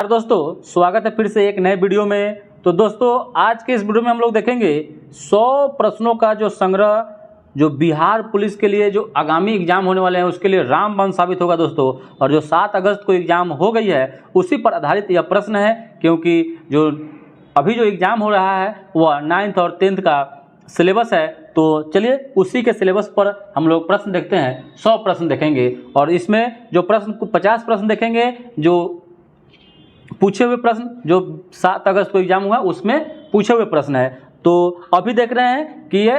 दोस्तों स्वागत है फिर से एक नए वीडियो में। तो दोस्तों आज के इस वीडियो में हम लोग देखेंगे 100 प्रश्नों का जो संग्रह जो बिहार पुलिस के लिए जो आगामी एग्जाम होने वाले हैं उसके लिए रामबाण साबित होगा दोस्तों। और जो 7 अगस्त को एग्जाम हो गई है उसी पर आधारित यह प्रश्न है, क्योंकि जो अभी जो एग्जाम हो रहा है वह 9th और 10th का सिलेबस है। तो चलिए उसी के सिलेबस पर हम लोग प्रश्न देखते हैं। 100 प्रश्न देखेंगे और इसमें जो प्रश्न 50 प्रश्न देखेंगे जो पूछे हुए प्रश्न, जो 7 अगस्त को एग्जाम हुआ उसमें पूछे हुए प्रश्न है। तो अभी देख रहे हैं कि ये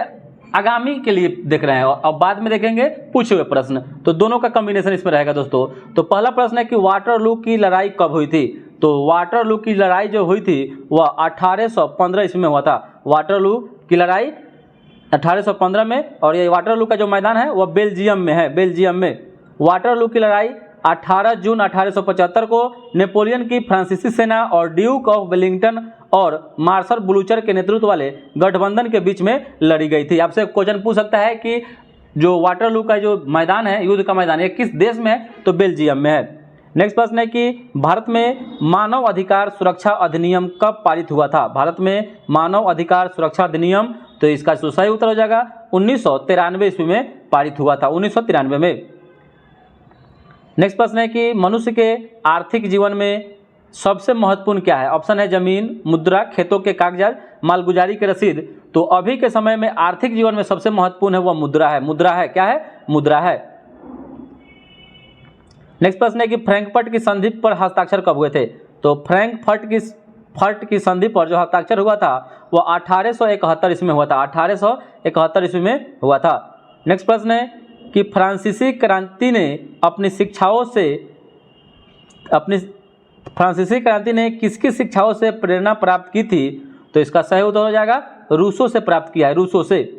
आगामी के लिए देख रहे हैं और अब बाद में देखेंगे पूछे हुए प्रश्न। तो दोनों का कॉम्बिनेशन इसमें रहेगा दोस्तों। तो पहला प्रश्न है कि वाटरलू की लड़ाई कब हुई थी। तो वाटरलू की लड़ाई जो हुई थी वह 1815 ईस्वी में हुआ था। वाटरलू की लड़ाई 1815 में, और ये वाटरलू का जो मैदान है वह बेल्जियम में है। बेल्जियम में वाटरलू की लड़ाई 18 जून 1875 को नेपोलियन की फ्रांसीसी सेना और ड्यूक ऑफ वेलिंगटन और मार्शल ब्लूचर के नेतृत्व वाले गठबंधन के बीच में लड़ी गई थी। आपसे क्वेश्चन पूछ सकता है कि जो वाटरलू का जो मैदान है, युद्ध का मैदान, ये किस देश में है, तो बेल्जियम में है। नेक्स्ट प्रश्न है कि भारत में मानव अधिकार सुरक्षा अधिनियम कब पारित हुआ था। भारत में मानव अधिकार सुरक्षा अधिनियम, तो इसका सही उत्तर हो जाएगा 1993 ईस्वी में पारित हुआ था, 1993 में। नेक्स्ट प्रश्न है कि मनुष्य के आर्थिक जीवन में सबसे महत्वपूर्ण क्या है। ऑप्शन है जमीन, मुद्रा, खेतों के कागजात, मालगुजारी की रसीद। तो अभी के समय में आर्थिक जीवन में सबसे महत्वपूर्ण है वह मुद्रा है। मुद्रा है, क्या है, मुद्रा है। नेक्स्ट प्रश्न है कि फ्रैंकफर्ट की संधि पर हस्ताक्षर कब हुए थे। तो फ्रैंकफर्ट की संधि पर जो हस्ताक्षर हुआ था वह 1871 ईस्वी में हुआ था। 1871 ईस्वी में हुआ था। नेक्स्ट प्रश्न है कि फ्रांसीसी क्रांति ने किसकी शिक्षाओं से प्रेरणा प्राप्त की थी। तो इसका सही उत्तर हो जाएगा रूसों से प्राप्त किया है, रूसों से।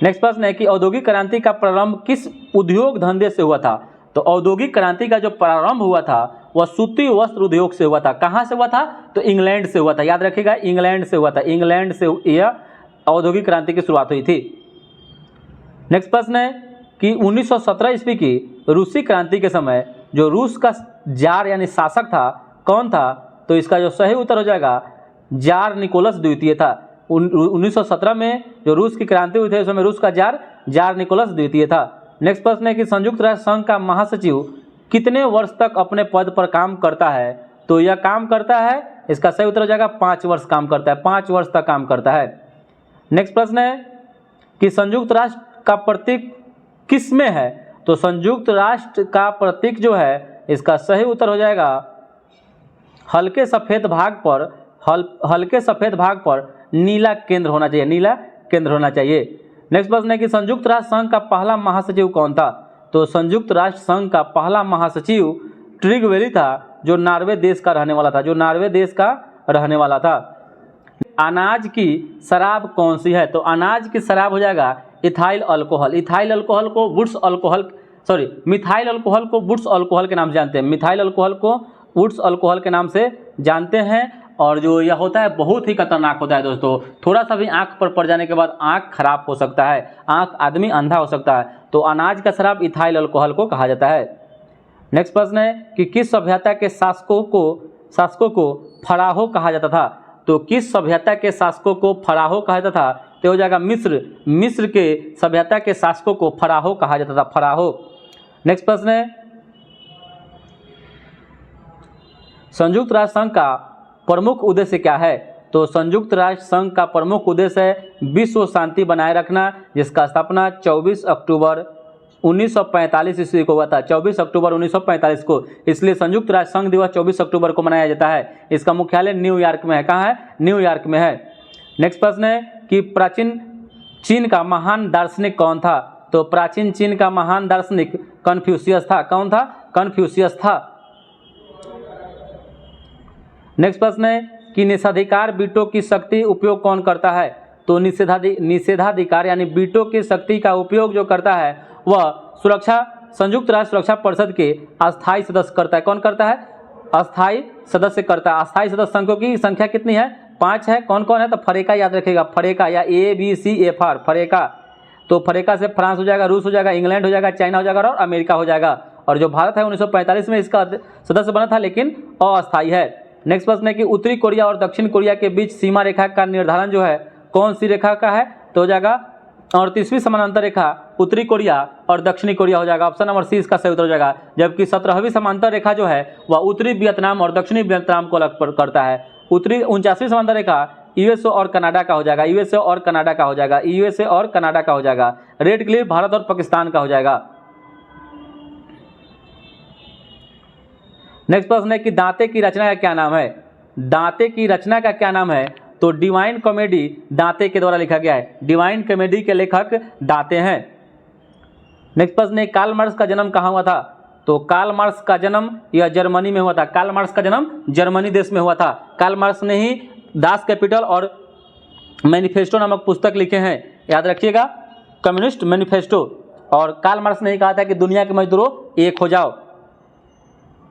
नेक्स्ट प्रश्न है कि औद्योगिक क्रांति का प्रारंभ किस उद्योग धंधे से हुआ था। तो औद्योगिक क्रांति का जो प्रारंभ हुआ था वह सूती वस्त्र उद्योग से हुआ था। कहाँ से हुआ था, तो इंग्लैंड से हुआ था। याद रखिएगा, इंग्लैंड से हुआ था। इंग्लैंड से यह औद्योगिक क्रांति की शुरुआत हुई थी। नेक्स्ट प्रश्न है कि 1917 ईस्वी की रूसी क्रांति के समय जो रूस का जार यानी शासक था कौन था। तो इसका जो सही उत्तर हो जाएगा जार निकोलस द्वितीय था। 1917 में जो रूस की क्रांति हुई थी उस समय रूस का जार निकोलस द्वितीय था। नेक्स्ट प्रश्न है कि संयुक्त राष्ट्र संघ का महासचिव कितने वर्ष तक अपने पद पर काम करता है। तो यह काम करता है, इसका सही उत्तर हो जाएगा 5 वर्ष काम करता है, 5 वर्ष तक काम करता है। नेक्स्ट प्रश्न है कि संयुक्त राष्ट्र का प्रतीक किस में है। तो संयुक्त राष्ट्र का प्रतीक जो है इसका सही उत्तर हो जाएगा हल्के सफेद भाग पर नीला केंद्र होना चाहिए, नीला केंद्र होना चाहिए। नेक्स्ट प्रश्न है कि संयुक्त राष्ट्र संघ का पहला महासचिव कौन था। तो संयुक्त राष्ट्र संघ का पहला महासचिव ट्रिगवेली था, जो नॉर्वे देश का रहने वाला था। अनाज की शराब कौन सी है। तो अनाज की शराब हो जाएगा मिथाइल अल्कोहल को वुड्स अल्कोहल के नाम से जानते हैं। मिथाइल अल्कोहल को वुड्स अल्कोहल के नाम से जानते हैं। और जो यह होता है बहुत ही खतरनाक होता है दोस्तों। थोड़ा सा भी आंख पर पड़ जाने के बाद आंख खराब हो सकता है, आदमी अंधा हो सकता है। तो अनाज का शराब इथाइल अल्कोहल को कहा जाता है। नेक्स्ट प्रश्न है कि किस सभ्यता के शासकों को फराहो कहा जाता था। तो किस सभ्यता के शासकों को फराहो कहा जाता था। तो हो जाएगा मिस्र के सभ्यता के शासकों को फराहो कहा जाता था, फराहो। नेक्स्ट प्रश्न है संयुक्त राष्ट्र संघ का प्रमुख उद्देश्य क्या है। तो संयुक्त राष्ट्र संघ का प्रमुख उद्देश्य है विश्व शांति बनाए रखना, जिसका स्थापना 24 अक्टूबर 1945 ईस्वी को हुआ था। 24 अक्टूबर 1945 को, इसलिए संयुक्त राष्ट्र संघ दिवस 24 अक्टूबर को मनाया जाता है। इसका मुख्यालय न्यूयॉर्क में है। कहाँ है, न्यूयॉर्क में है। नेक्स्ट प्रश्न है कि प्राचीन चीन का महान दार्शनिक कौन था। तो प्राचीन चीन का महान दार्शनिक कन्फ्यूशियस था। कौन था, कन्फ्यूशियस था। नेक्स्ट प्रश्न है कि निषेधाधिकार वीटो की शक्ति उपयोग कौन करता है। तो निषेधाधिकार यानी वीटो की शक्ति का उपयोग जो करता है वह संयुक्त राष्ट्र सुरक्षा परिषद के अस्थायी सदस्य करता है। कौन करता है, अस्थायी सदस्य करता है। अस्थायी सदस्य संघों की संख्या कितनी है, 5 है। कौन कौन है, तो फरेका याद रखिएगा, फरेका या ABCFR फरेका। तो फरेका से फ्रांस हो जाएगा, रूस हो जाएगा, इंग्लैंड हो जाएगा, चाइना हो जाएगा और अमेरिका हो जाएगा। और जो भारत है 1945 में इसका सदस्य बना था, लेकिन अस्थायी है। नेक्स्ट प्रश्न है कि उत्तरी कोरिया और दक्षिण कोरिया के बीच सीमा रेखा का निर्धारण जो है कौन सी रेखा का है, तो हो जाएगा 38वीं समानांतर रेखा उत्तरी कोरिया और दक्षिणी कोरिया हो जाएगा। ऑप्शन नंबर सी इसका सही उत्तर हो जाएगा। जबकि 17वीं समानांतर रेखा जो है वह उत्तरी वियतनाम और दक्षिणी वियतनाम को अलग करता है। उत्तरी 49वीं समानांतर रेखा यूएसए और कनाडा का हो जाएगा, यूएसए और कनाडा का हो जाएगा, यूएसए और कनाडा का हो जाएगा। रेड क्लिफ भारत और पाकिस्तान का हो जाएगा। नेक्स्ट प्रश्न है कि दांते की रचना का क्या नाम है। दांते की रचना का क्या नाम है, तो डिवाइन कॉमेडी दांते के द्वारा लिखा गया है। डिवाइन कॉमेडी के लेखक दांते हैं। नेक्स्ट प्रश्न है कार्ल मार्क्स का जन्म कहाँ हुआ था, तो कार्ल मार्क्स का जन्म यह जर्मनी में हुआ था। कार्ल मार्क्स का जन्म जर्मनी देश में हुआ था। कार्ल मार्क्स ने ही दास कैपिटल और मैनिफेस्टो नामक पुस्तक लिखे हैं, याद रखिएगा, कम्युनिस्ट मैनिफेस्टो। और कार्ल मार्क्स ने कहा था कि दुनिया के मजदूरों एक हो जाओ।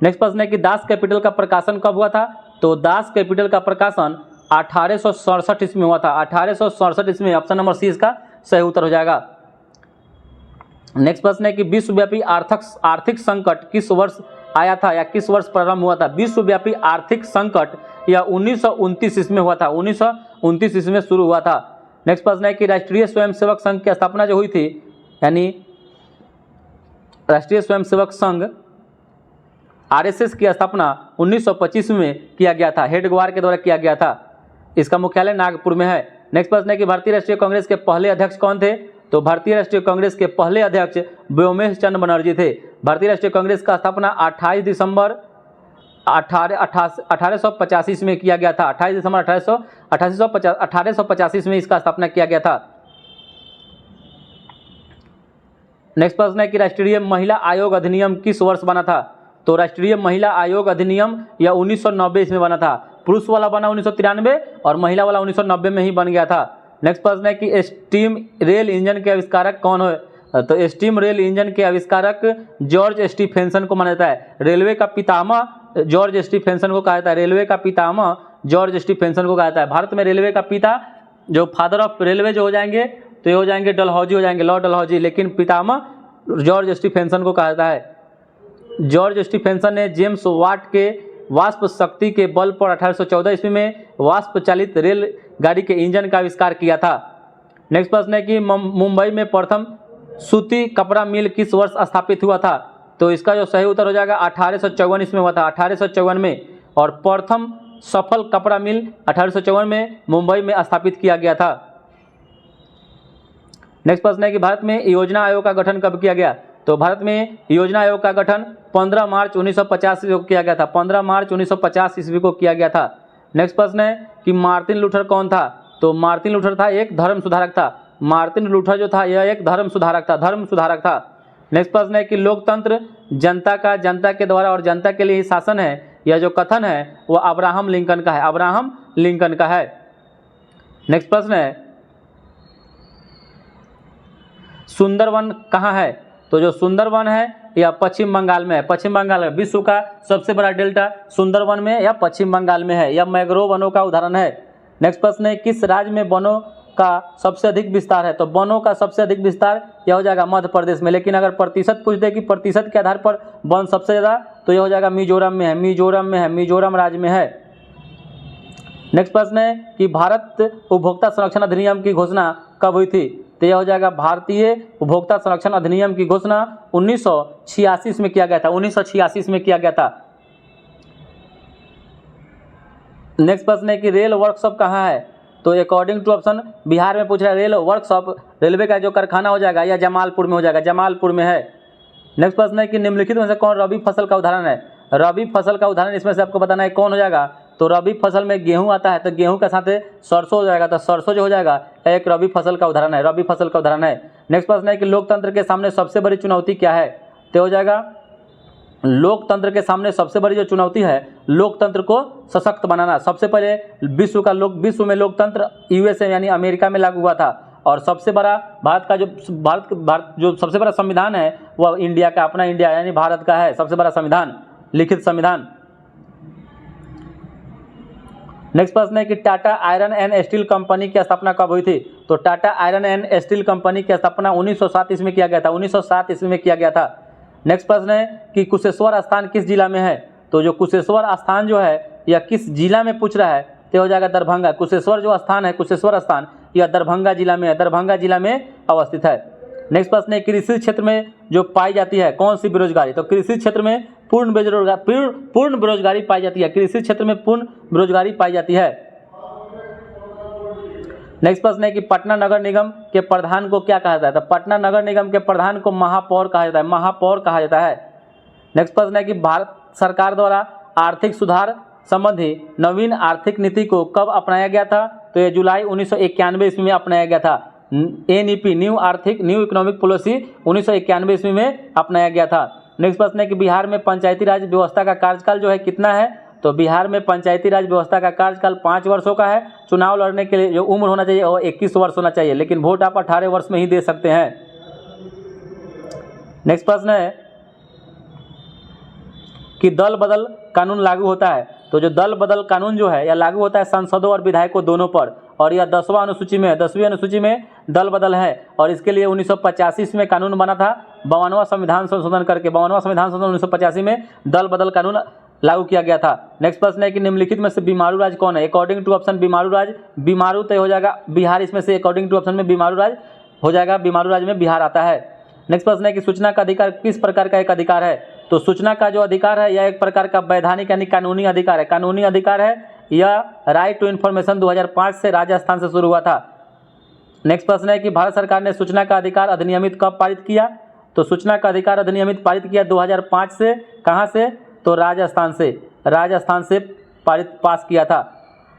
नेक्स्ट प्रश्न है कि दास कैपिटल का प्रकाशन कब हुआ था, तो दास कैपिटल का प्रकाशन 1867 ईस्वी में हुआ था। 1867 ईस्वी में, ऑप्शन नंबर सी इसका सही उत्तर हो जाएगा। नेक्स्ट प्रश्न है कि विश्वव्यापी आर्थिक संकट किस वर्ष आया था या किस वर्ष प्रारंभ हुआ था। विश्वव्यापी आर्थिक संकट यह 1929 ईस्वी में हुआ था। 1929 ईस्वी में शुरू हुआ था। नेक्स्ट प्रश्न है कि राष्ट्रीय स्वयंसेवक संघ की स्थापना जो हुई थी, यानी राष्ट्रीय स्वयंसेवक संघ आरएसएस की स्थापना 1925 में किया गया था, हेडगेवार के द्वारा किया गया था। इसका मुख्यालय नागपुर में है। नेक्स्ट प्रश्न है कि भारतीय राष्ट्रीय कांग्रेस के पहले अध्यक्ष कौन थे, तो भारतीय राष्ट्रीय कांग्रेस के पहले अध्यक्ष व्योमेश चंद्र बनर्जी थे। भारतीय राष्ट्रीय कांग्रेस का स्थापना 28 दिसंबर 1885 में किया गया था। 28 दिसंबर 1885 में इसका स्थापना किया गया था। नेक्स्ट प्रश्न है कि राष्ट्रीय महिला आयोग अधिनियम किस वर्ष बना था, तो राष्ट्रीय महिला आयोग अधिनियम यह 1990 में बना था। पुरुष वाला बना 1993 और महिला वाला 1990 में ही बन गया था। नेक्स्ट प्रश्न है कि स्टीम रेल इंजन के आविष्कारक कौन है, तो स्टीम रेल इंजन के आविष्कारक जॉर्ज स्टीफेंसन को माना जाता है। रेलवे का पितामह जॉर्ज स्टीफेंसन को कहा जाता है। रेलवे का पितामह जॉर्ज स्टीफेंसन को कहा जाता है। भारत में रेलवे का पिता जो फादर ऑफ रेलवे जो हो जाएंगे, तो ये हो जाएंगे डलहौजी हो जाएंगे, लॉर्ड डलहौजी, लेकिन पितामह जॉर्ज स्टीफेंसन को कहा जाता है। जॉर्ज स्टीफेंसन ने जेम्स वाट के वाष्प शक्ति के बल पर 1814 ईस्वी में वाष्प चालित रेल गाड़ी के इंजन का आविष्कार किया था। नेक्स्ट प्रश्न है कि मुंबई में प्रथम सूती कपड़ा मिल किस वर्ष स्थापित हुआ था, तो इसका जो सही उत्तर हो जाएगा 1854 ईस्वी में हुआ था। 1854 में। और प्रथम सफल कपड़ा मिल 1854 में मुंबई में स्थापित किया गया था। नेक्स्ट प्रश्न है कि भारत में योजना आयोग का गठन कब किया गया, तो भारत में योजना आयोग का गठन 15 मार्च 1950 को किया गया था। 15 मार्च 1950 ईस्वी को किया गया था। नेक्स्ट प्रश्न है कि मार्टिन लूथर कौन था, तो मार्टिन लूथर था एक धर्म सुधारक था। मार्टिन लूथर जो था यह एक धर्म सुधारक था। नेक्स्ट प्रश्न है कि लोकतंत्र जनता का जनता के द्वारा और जनता के लिए ही शासन है, यह जो कथन है वह अब्राहम लिंकन का है। अब्राहम लिंकन का है। नेक्स्ट प्रश्न है सुंदरवन कहाँ है, तो जो सुंदरवन है यह पश्चिम बंगाल में है। पश्चिम बंगाल में विश्व का सबसे बड़ा डेल्टा सुंदरवन में या पश्चिम बंगाल में है। यह मैंग्रोव वनों का उदाहरण है। नेक्स्ट प्रश्न है किस राज्य में वनों का सबसे अधिक विस्तार है, तो वनों का सबसे अधिक विस्तार यह हो जाएगा मध्य प्रदेश में। लेकिन अगर प्रतिशत पूछ दे कि प्रतिशत के आधार पर वन सबसे ज़्यादा, तो यह हो जाएगा मिजोरम में है। मिजोरम राज्य में है। नेक्स्ट प्रश्न है कि भारत उपभोक्ता संरक्षण अधिनियम की घोषणा कब हुई थी, तो यह हो जाएगा भारतीय उपभोक्ता संरक्षण अधिनियम की घोषणा 1986 में किया गया था। 1986 में किया गया था। नेक्स्ट प्रश्न है कि रेल वर्कशॉप कहाँ है, तो अकॉर्डिंग टू ऑप्शन बिहार में पूछ रहा है। रेल वर्कशॉप रेलवे का जो कारखाना हो जाएगा या जमालपुर में हो जाएगा, जमालपुर में है। नेक्स्ट प्रश्न है कि निम्नलिखित में से कौन रबी फसल का उदाहरण है। रबी फसल का उदाहरण इसमें से आपको बताना है कौन हो जाएगा, तो रबी फसल में गेहूं आता है, तो गेहूं के साथ सरसों हो जाएगा, तो सरसों जो हो जाएगा एक रबी फसल का उदाहरण है। रबी फसल का उदाहरण है। नेक्स्ट प्रश्न है कि लोकतंत्र के सामने सबसे बड़ी चुनौती क्या है, तो हो जाएगा लोकतंत्र के सामने सबसे बड़ी जो चुनौती है लोकतंत्र को सशक्त बनाना। सबसे पहले विश्व में लोकतंत्र यूएसए यानी अमेरिका में लागू हुआ था, और सबसे बड़ा भारत जो सबसे बड़ा संविधान है वह इंडिया का, अपना इंडिया यानी भारत का है सबसे बड़ा संविधान, लिखित संविधान। नेक्स्ट प्रश्न है कि Tata iron and steel company की स्थापना कब हुई थी, तो Tata iron and steel company की स्थापना 1907 ईस्वी में किया गया था। 1907 ईस्वी में किया गया था। नेक्स्ट प्रश्न है कि कुशेश्वर स्थान किस जिला में है। तो जो कुशेश्वर स्थान जो है यह किस जिला में पूछ रहा है, तो हो जाएगा दरभंगा। कुशेश्वर जो स्थान है, कुशेश्वर स्थान, यह दरभंगा जिला में है, दरभंगा जिला में अवस्थित है। नेक्स्ट प्रश्न है कृषि क्षेत्र में जो पाई जाती है कौन सी बेरोजगारी। तो कृषि क्षेत्र में पूर्ण बेरोजगारी पाई जाती है, कृषि क्षेत्र में पूर्ण बेरोजगारी पाई जाती है। नेक्स्ट प्रश्न है कि पटना नगर निगम के प्रधान को क्या कहा जाता है। तो पटना नगर निगम के प्रधान को महापौर कहा जाता है, महापौर कहा जाता है। नेक्स्ट प्रश्न है कि भारत सरकार द्वारा आर्थिक सुधार संबंधी नवीन आर्थिक नीति को कब अपनाया गया था। तो ये जुलाई 1991 ईस्वी में अपनाया गया था। NEP न्यू इकोनॉमिक पॉलिसी 1991 ईस्वी में अपनाया गया था। नेक्स्ट प्रश्न है कि बिहार में पंचायती राज व्यवस्था का कार्यकाल जो है कितना है। तो बिहार में पंचायती राज व्यवस्था का कार्यकाल 5 वर्षों का है। चुनाव लड़ने के लिए जो उम्र होना चाहिए वो 21 वर्ष होना चाहिए, लेकिन वोट आप 18 वर्ष में ही दे सकते हैं। नेक्स्ट प्रश्न है कि दल बदल कानून लागू होता है। तो जो दल बदल कानून जो है यह लागू होता है सांसदों और विधायकों दोनों पर, और यह 10वीं अनुसूची में दल बदल है, और इसके लिए 1985 में कानून बना था। 52वां संविधान संशोधन करके 52वां संविधान संशोधन 1985 में दल बदल कानून लागू किया गया था। नेक्स्ट प्रश्न है कि निम्नलिखित में से बीमारू राज्य कौन है। अकॉर्डिंग टू ऑप्शन बीमारू राज्य, बीमारू तय हो जाएगा बिहार, इसमें से अकॉर्डिंग टू ऑप्शन में बीमारू राज्य हो जाएगा, बीमारू राज्य में बिहार आता है। नेक्स्ट प्रश्न है कि सूचना का अधिकार किस प्रकार का एक अधिकार है। तो सूचना का जो अधिकार है यह एक प्रकार का वैधानिक यानी कानूनी अधिकार है, कानूनी अधिकार है। यह राइट टू इन्फॉर्मेशन 2005 से राजस्थान से शुरू हुआ था। नेक्स्ट प्रश्न है कि भारत सरकार ने सूचना का अधिकार अधिनियमित कब पारित किया। तो सूचना का अधिकार अधिनियमित पारित किया 2005 से, कहाँ से, तो राजस्थान से पास किया था,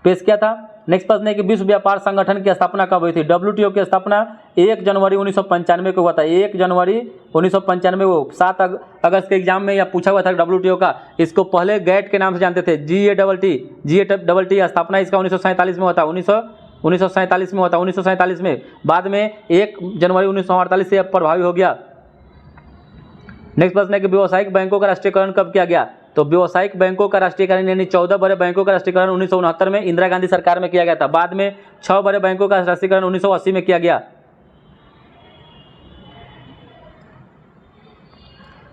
पेश किया था। नेक्स्ट प्रश्न है कि विश्व व्यापार संगठन की स्थापना कब हुई थी। WTO की स्थापना 1 जनवरी 1995 को हुआ था, 1 जनवरी 1995 को। 7 अगस्त के एग्जाम में यह पूछा हुआ था WTO का। इसको पहले गैट के नाम से जानते थे, GATT स्थापना इसका 1947 में हुआ था, 1947 में हुआ था, 1947 में। बाद में 1 जनवरी 1948 से प्रभावी हो गया। नेक्स्ट प्रश्न है कि व्यावसायिक बैंकों का राष्ट्रीयकरण कब किया गया। तो व्यावसायिक बैंकों का राष्ट्रीयकरण यानी 14 बड़े बैंकों का राष्ट्रीयकरण 1969 में इंदिरा गांधी सरकार में किया गया था। बाद में 6 बड़े बैंकों का राष्ट्रीयकरण 1980 में किया गया।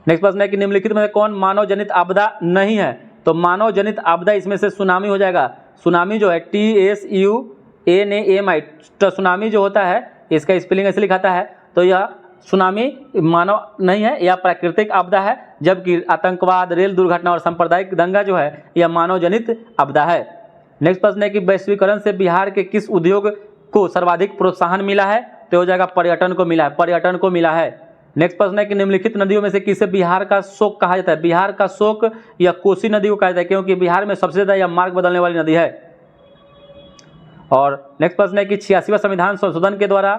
नेक्स्ट प्रश्न है कि निम्नलिखित में कौन मानव जनित आपदा नहीं है। तो मानव जनित आपदा इसमें से सुनामी हो जाएगा। सुनामी जो है TSUNAMI, तो सुनामी जो होता है इसका स्पेलिंग ऐसे लिखाता है। तो यह सुनामी मानव नहीं है, यह प्राकृतिक आपदा है, जबकि आतंकवाद, रेल दुर्घटना और सांप्रदायिक दंगा जो है यह मानव जनित आपदा है। नेक्स्ट प्रश्न है कि वैश्वीकरण से बिहार के किस उद्योग को सर्वाधिक प्रोत्साहन मिला है। तो हो जाएगा पर्यटन को मिला है, पर्यटन को मिला है। नेक्स्ट प्रश्न है कि निम्नलिखित नदियों में से किसे बिहार का शोक कहा जाता है। बिहार का शोक या कोसी नदी को कहा जाता है, क्योंकि बिहार में सबसे ज़्यादा यह मार्ग बदलने वाली नदी है। और नेक्स्ट प्रश्न है कि 86वां संविधान संशोधन के द्वारा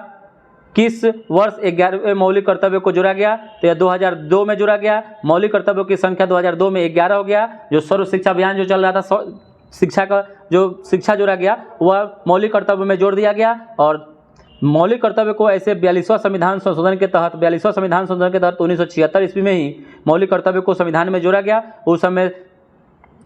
किस वर्ष 11वें मौलिक कर्तव्य को जोड़ा गया। तो यह 2002 में जोड़ा गया। मौलिक कर्तव्यों की संख्या 2002 में 11 हो गया। जो सर्व शिक्षा अभियान जो चल रहा था, शिक्षा जोड़ा गया, वह मौलिक कर्तव्य में जोड़ दिया गया। और मौलिक कर्तव्य को ऐसे 42वां संविधान संशोधन के तहत 1976 ईस्वी में ही मौलिक कर्तव्य को संविधान में जोड़ा गया। उस समय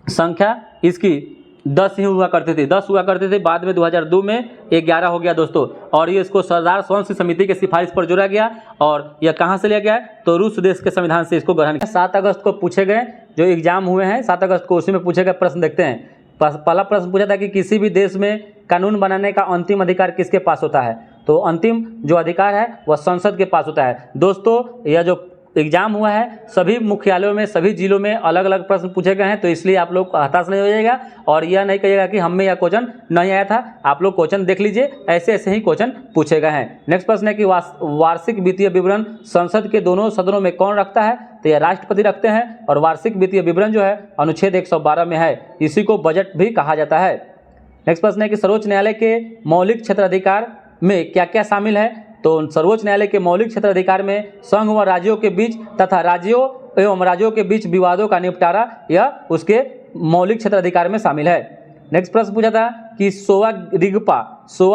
संख्या इसकी 10 ही हुआ करती थी, 10 हुआ करती थी। बाद में 2002 में 11 हो गया दोस्तों। और ये इसको सरदार स्वयं समिति के सिफारिश पर जोड़ा गया। और यह कहाँ से लिया गया है, तो रूस देश के संविधान से इसको ग्रहण किया। 7 अगस्त को पूछे गए जो एग्जाम हुए हैं 7 अगस्त को, उसी में पूछे गए प्रश्न देखते हैं। पहला प्रश्न पूछा था कि किसी भी देश में कानून बनाने का अंतिम अधिकार किसके पास होता है। तो अंतिम जो अधिकार है वह संसद के पास होता है। दोस्तों यह जो एग्जाम हुआ है सभी मुख्यालयों में, सभी जिलों में अलग अलग प्रश्न पूछे गए हैं, तो इसलिए आप लोग हताश नहीं हो जाइएगा और यह नहीं कहिएगा कि हम में यह क्वेश्चन नहीं आया था। आप लोग क्वेश्चन देख लीजिए, ऐसे ऐसे ही क्वेश्चन पूछे गए हैं। नेक्स्ट प्रश्न है कि वार्षिक वित्तीय विवरण संसद के दोनों सदनों में कौन रखता है। तो यह राष्ट्रपति रखते हैं। और वार्षिक वित्तीय विवरण जो है अनुच्छेद 112 में है, इसी को बजट भी कहा जाता है। नेक्स्ट प्रश्न है कि सर्वोच्च न्यायालय के मौलिक क्षेत्राधिकार में क्या क्या शामिल है। तो सर्वोच्च न्यायालय के मौलिक क्षेत्राधिकार में संघ व राज्यों के बीच तथा राज्यों एवं राज्यों के बीच विवादों का निपटारा यह उसके मौलिक क्षेत्राधिकार में शामिल है। नेक्स्ट प्रश्न पूछा था कि सोवा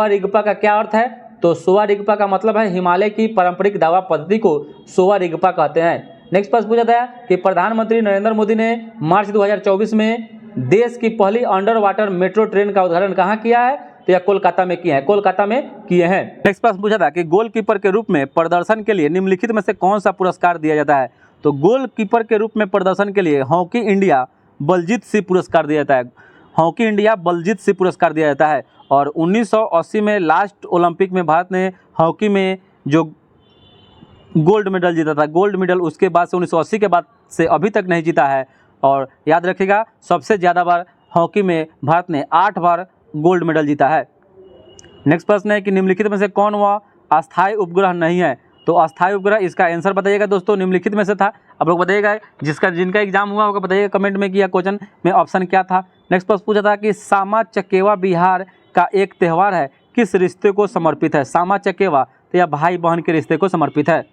रिगपा का क्या अर्थ है। तो सोवा रिगपा का मतलब है हिमालय की पारंपरिक दावा पद्धति को सोवा रिगपा कहते हैं। नेक्स्ट प्रश्न पूछा था कि प्रधानमंत्री नरेंद्र मोदी ने मार्च 2024 में देश की पहली अंडर वाटर मेट्रो ट्रेन का उद्घाटन कहाँ किया है। तो यह कोलकाता में किए हैं, कोलकाता में किए हैं। नेक्स्ट प्रश्न पूछा था कि गोलकीपर के रूप में प्रदर्शन के लिए निम्नलिखित में से कौन सा पुरस्कार दिया जाता है। तो गोलकीपर के रूप में प्रदर्शन के लिए हॉकी इंडिया बलजीत सिंह पुरस्कार दिया जाता है। हॉकी इंडिया बलजीत सिंह पुरस्कार दिया जाता है। और 1980 में लास्ट ओलंपिक में भारत ने हॉकी में जो गोल्ड मेडल जीता था, गोल्ड मेडल उसके बाद से 1980 के बाद से अभी तक नहीं जीता है। और याद रखिएगा सबसे ज़्यादा बार हॉकी में भारत ने 8 बार गोल्ड मेडल जीता है। नेक्स्ट प्रश्न है कि निम्नलिखित में से कौन वह अस्थायी उपग्रह नहीं है। तो अस्थायी उपग्रह, इसका आंसर बताइएगा दोस्तों, निम्नलिखित में से था। आप लोग बताइएगा, जिनका एग्जाम हुआ होगा बताइएगा कमेंट में कि यह क्वेश्चन में ऑप्शन क्या था। नेक्स्ट प्रश्न पूछा था कि सामा चकेवा बिहार का एक त्यौहार है, किस रिश्ते को समर्पित है। सामा चकेवा तो यह भाई बहन के रिश्ते को समर्पित है।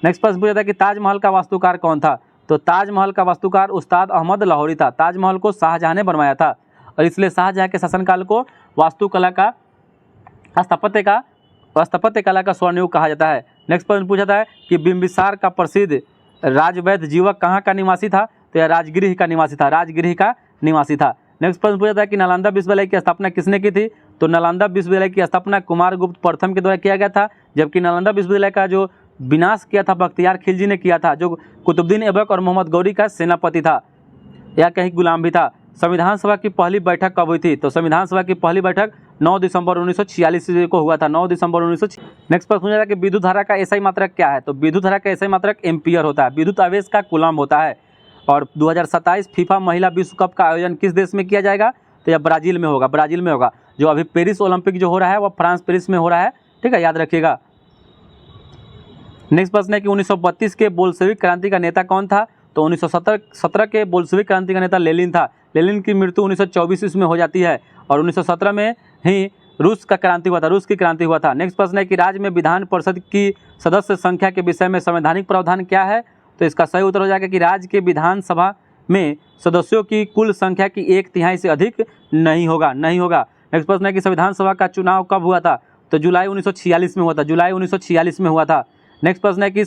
नेक्स्ट प्रश्न पूछा था कि ताजमहल का वास्तुकार कौन था। तो ताजमहल का वास्तुकार उस्ताद अहमद लाहौरी था। ताजमहल को शाहजहां ने बनवाया था और इसलिए शाहजहां के शासनकाल को वास्तुकला का स्थापत्य कला का स्वर्णयुग कहा जाता है। नेक्स्ट प्रश्न पूछा था कि बिंबिसार का प्रसिद्ध राजवैद्य जीवक कहाँ का निवासी था। तो यह राजगृह का निवासी था, राजगृह का निवासी था। नेक्स्ट प्रश्न पूछा था कि नालंदा विश्वविद्यालय की स्थापना किसने की थी। तो नालंदा विश्वविद्यालय की स्थापना कुमारगुप्त प्रथम के द्वारा किया गया था, जबकि नालंदा विश्वविद्यालय का जो विनाश किया था बख्तियार खिलजी ने किया था, जो कुतुबुद्दीन ऐबक और मोहम्मद गौरी का सेनापति था या कहीं गुलाम भी था। संविधान सभा की पहली बैठक कब हुई थी। तो संविधान सभा की पहली बैठक 9 दिसंबर 1946 को हुआ था, 9 दिसंबर 1946। नेक्स्ट प्रश्न पूछा था कि विद्युत धारा का एसआई मात्रक क्या है। तो विद्युत धारा का एसआई मात्रक एम्पियर होता है, विद्युत आवेश का कूलम होता है। और 2027 फीफा महिला विश्व कप का आयोजन किस देश में किया जाएगा। तो यह ब्राज़ील में होगा, ब्राज़ील में होगा। जो अभी पेरिस ओलंपिक जो हो रहा है वह फ्रांस पेरिस में हो रहा है, ठीक है, याद रखिएगा। नेक्स्ट प्रश्न है कि 1932 के बोल्शेविक क्रांति का नेता कौन था। तो 1917 के बोल्शेविक क्रांति का नेता लेनिन था। लेनिन की मृत्यु 1924 में हो जाती है और 1917 में ही रूस का क्रांति हुआ था, रूस की क्रांति हुआ था। नेक्स्ट प्रश्न है कि राज्य में विधान परिषद की सदस्य संख्या के विषय में संवैधानिक प्रावधान क्या है। तो इसका सही उत्तर हो जाएगा कि राज्य के विधानसभा में सदस्यों की कुल संख्या की 1/3 से अधिक नहीं होगा। नेक्स्ट प्रश्न है कि संविधान सभा का चुनाव कब हुआ था। तो जुलाई 1946 में हुआ था, जुलाई 1946 में हुआ था। नेक्स्ट प्रश्न है कि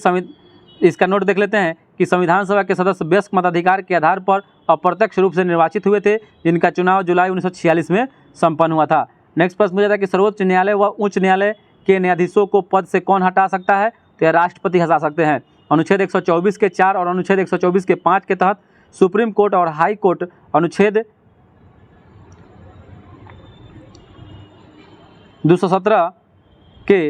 इसका नोट देख लेते हैं कि संविधान सभा के सदस्य वयस्क मताधिकार के आधार पर अप्रत्यक्ष रूप से निर्वाचित हुए थे, जिनका चुनाव जुलाई 1946 में संपन्न हुआ था। नेक्स्ट प्रश्न पूछा था कि सर्वोच्च न्यायालय व उच्च न्यायालय के न्यायाधीशों को पद से कौन हटा सकता है। तो यह राष्ट्रपति हटा सकते हैं। अनुच्छेद 124 के 4 और अनुच्छेद 124 के 5 के तहत सुप्रीम कोर्ट और हाई कोर्ट अनुच्छेद 217 के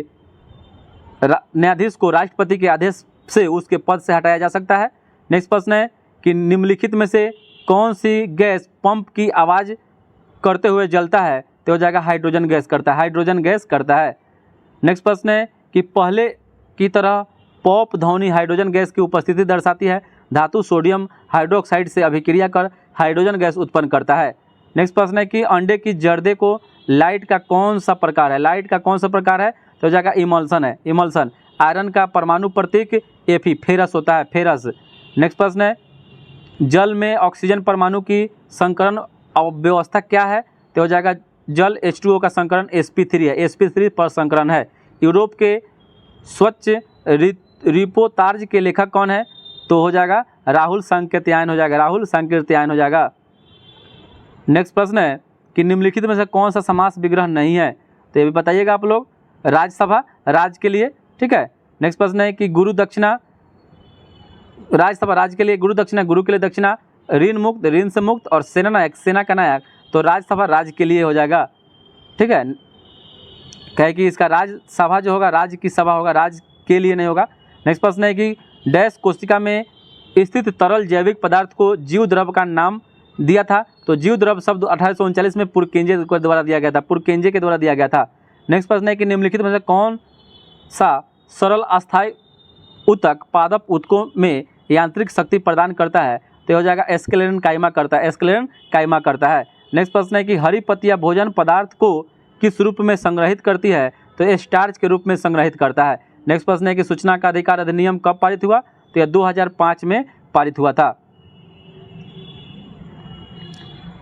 न्यायाधीश को राष्ट्रपति के आदेश से उसके पद से हटाया जा सकता है। नेक्स्ट प्रश्न है कि निम्नलिखित में से कौन सी गैस पंप की आवाज़ करते हुए जलता है। तो हो जाएगा हाइड्रोजन गैस करता है, हाइड्रोजन गैस करता है। नेक्स्ट प्रश्न है कि पहले की तरह पॉप ध्वनि हाइड्रोजन गैस की उपस्थिति दर्शाती है। धातु सोडियम हाइड्रोक्साइड से अभिक्रिया कर हाइड्रोजन गैस उत्पन्न करता है। नेक्स्ट प्रश्न है कि अंडे की जर्दे को लाइट का कौन सा प्रकार है। लाइट का कौन सा प्रकार है। तो हो जाएगा इमल्सन है, इमल्सन। आयरन का परमाणु प्रतीक Fe फेरस होता है, फेरस। नेक्स्ट प्रश्न है जल में ऑक्सीजन परमाणु की संकरण व्यवस्था क्या है। तो हो जाएगा जल H2O का संकरण sp3 है, sp3 पर संकरण है। यूरोप के स्वच्छ रिपोर्ताज के लेखक कौन है। तो हो जाएगा राहुल सांकृत्यायन हो जाएगा, राहुल सांकृत्यायन हो जाएगा। नेक्स्ट प्रश्न है कि निम्नलिखित में से कौन सा समास विग्रह नहीं है। तो ये भी बताइएगा आप लोग। राज्यसभा राज्य के लिए, ठीक है। नेक्स्ट प्रश्न है कि गुरु दक्षिणा, राज्यसभा राज्य के लिए गुरु दक्षिणा, गुरु के लिए दक्षिणा, ऋण मुक्त ऋण से मुक्त और सेना नायक सेना का नायक। तो राज्यसभा राज्य के लिए हो जाएगा, ठीक है। कहे कि इसका राज्यसभा जो होगा राज्य की सभा होगा, राज्य के लिए नहीं होगा। नेक्स्ट प्रश्न है कि डैश कोशिका में स्थित तरल जैविक पदार्थ को जीव द्रव का नाम दिया था। तो जीव द्रव शब्द 1839 में पुरकेंजे के द्वारा दिया गया था, पुरकेंजे के द्वारा दिया गया था। नेक्स्ट प्रश्न है कि निम्नलिखित में से कौन सा सरल अस्थायी ऊतक पादप ऊतकों में यांत्रिक शक्ति प्रदान करता है। तो हो जाएगा एस्केलेरन काइमा करता है, एस्केलेरन काइमा करता है। नेक्स्ट प्रश्न है कि हरी पत्तियां भोजन पदार्थ को किस रूप में संग्रहित करती है। तो स्टार्च के रूप में संग्रहित करता है। नेक्स्ट प्रश्न है कि सूचना का अधिकार अधिनियम कब पारित हुआ। तो यह 2005 में पारित हुआ था।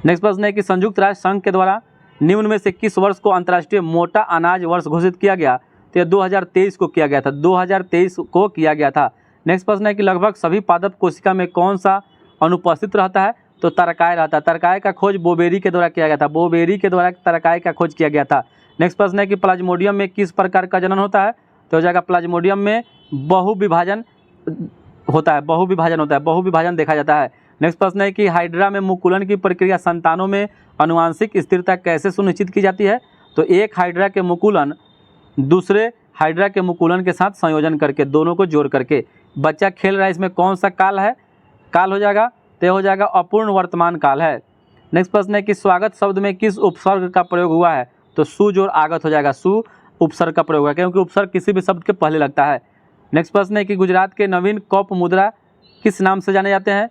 नेक्स्ट प्रश्न है कि संयुक्त राष्ट्र संघ के द्वारा निम्न में से किस वर्ष को अंतर्राष्ट्रीय मोटा अनाज वर्ष घोषित किया गया। तो यह 2023 को किया गया था, 2023 को किया गया था। नेक्स्ट प्रश्न है कि लगभग सभी पादप कोशिका में कौन सा अनुपस्थित रहता है। तो तरकाय रहता है। तरकाय का खोज बोबेरी के द्वारा किया गया था, बोबेरी के द्वारा तरकाय का खोज किया गया था। नेक्स्ट प्रश्न है कि प्लाज्मोडियम में किस प्रकार का जनन होता है। तो हो जाएगा प्लाज्मोडियम में बहुविभाजन होता है, बहुविभाजन होता है, बहुविभाजन देखा जाता है। नेक्स्ट प्रश्न है कि हाइड्रा में मुकुलन की प्रक्रिया संतानों में आनुवांशिक स्थिरता कैसे सुनिश्चित की जाती है? तो एक हाइड्रा के मुकुलन दूसरे हाइड्रा के मुकुलन के साथ संयोजन करके, दोनों को जोड़ करके। बच्चा खेल रहा है, इसमें कौन सा काल है? काल हो जाएगा, तो हो जाएगा अपूर्ण वर्तमान काल है। नेक्स्ट प्रश्न है कि स्वागत शब्द में किस उपसर्ग का प्रयोग हुआ है? तो सु जोड़ आगत हो जाएगा, सु उपसर्ग का प्रयोग हुआ है, क्योंकि उपसर्ग किसी भी शब्द के पहले लगता है। नेक्स्ट प्रश्न है कि गुजरात के नवीन कौप मुद्रा किस नाम से जाने जाते हैं?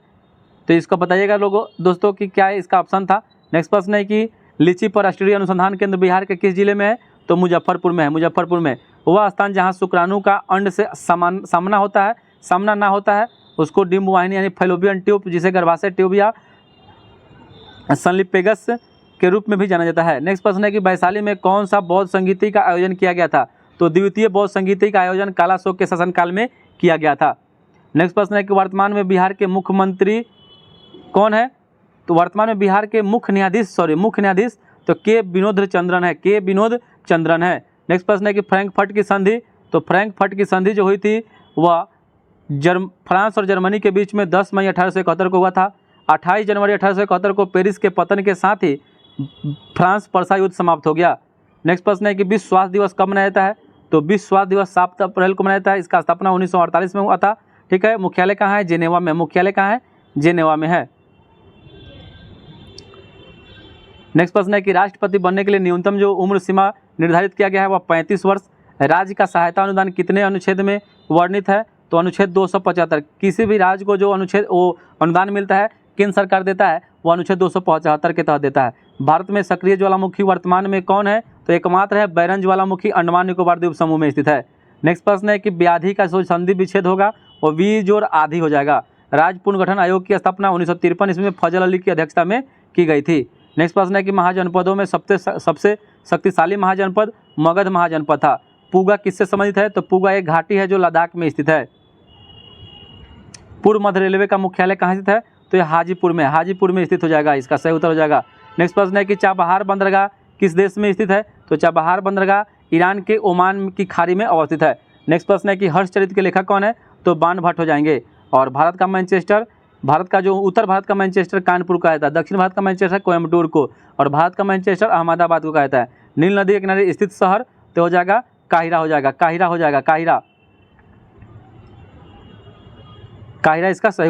तो इसको बताइएगा लोगों दोस्तों कि क्या है इसका ऑप्शन था। नेक्स्ट प्रश्न है कि लीची पर राष्ट्रीय अनुसंधान केंद्र बिहार के किस जिले में है? तो मुजफ्फरपुर में है, मुजफ्फरपुर में। वह स्थान जहाँ शुक्राणु का अंड से सामना होता है, सामना ना होता है, उसको डिम्ब वाहिनी यानी फैलोपियन ट्यूब, जिसे गर्भाशय ट्यूब या संलिपेगस के रूप में भी जाना जाता है। नेक्स्ट प्रश्न है कि वैशाली में कौन सा बौद्ध संगीति का आयोजन किया गया था? तो द्वितीय बौद्ध संगीति का आयोजन कालाशोक के शासनकाल में किया गया था। नेक्स्ट प्रश्न है कि वर्तमान में बिहार के मुख्यमंत्री कौन है? तो वर्तमान में बिहार के मुख्य न्यायाधीश तो के विनोद चंद्रन है, के विनोद चंद्रन है। नेक्स्ट प्रश्न है कि फ्रैंकफर्ट की संधि, तो फ्रैंकफर्ट की संधि जो हुई थी वह फ्रांस और जर्मनी के बीच में 10 मई 1871 को हुआ था। 28 जनवरी 1871 को पेरिस के पतन के साथ ही फ्रांस परसा युद्ध समाप्त हो गया। नेक्स्ट प्रश्न है कि विश्व स्वास्थ्य दिवस कब मनाया जाता है? तो विश्व स्वास्थ्य दिवस 7 अप्रैल को मनाया जाता है। इसका स्थापना 1948 में हुआ था। ठीक है, मुख्यालय कहाँ है? जेनेवा में। मुख्यालय कहाँ है? जेनेवा में है। नेक्स्ट प्रश्न है कि राष्ट्रपति बनने के लिए न्यूनतम जो उम्र सीमा निर्धारित किया गया है वह 35 वर्ष। राज्य का सहायता अनुदान कितने अनुच्छेद में वर्णित है? तो अनुच्छेद 275। किसी भी राज्य को जो अनुदान मिलता है, केंद्र सरकार देता है, वो अनुच्छेद 275 के तहत देता है। भारत में सक्रिय ज्वालामुखी वर्तमान में कौन है? तो एकमात्र है बैरन ज्वालामुखी, अंडमान निकोबार द्वीप समूह में स्थित है। नेक्स्ट प्रश्न है कि व्याधि का जो संधि विच्छेद होगा वो वी जोड़ आधि हो जाएगा। राज्य पुनर्गठन आयोग की स्थापना 1953 ईस्वी में फजल अली की अध्यक्षता में की गई थी। नेक्स्ट प्रश्न है कि महाजनपदों में सबसे शक्तिशाली महाजनपद मगध महाजनपद था। पूगा किससे संबंधित है? तो पूगा एक घाटी है जो लद्दाख में स्थित है। पूर्व मध्य रेलवे का मुख्यालय कहाँ स्थित है? तो यह हाजीपुर में, हाजीपुर में स्थित हो जाएगा, इसका सही उत्तर हो जाएगा। नेक्स्ट प्रश्न है कि चाबहार बंदरगाह किस देश में स्थित है? तो चाबहार बंदरगाह ईरान के ओमान की खाड़ी में अवस्थित है। नेक्स्ट प्रश्न है कि हर्षचरित के लेखक कौन है? तो बाण भट्ट हो जाएंगे। और भारत का मैनचेस्टर, भारत का जो उत्तर भारत का मैनचेस्टर कानपुर का कहता है, दक्षिण भारत का मैनचेस्टर कोयम्बटूर को, और भारत का मैनचेस्टर अहमदाबाद को कहता है। नील नदी के किनारे स्थित शहर तो हो जाएगा काहिरा हो जाएगा, काहिरा हो जाएगा, काहिरा, काहिरा इसका सही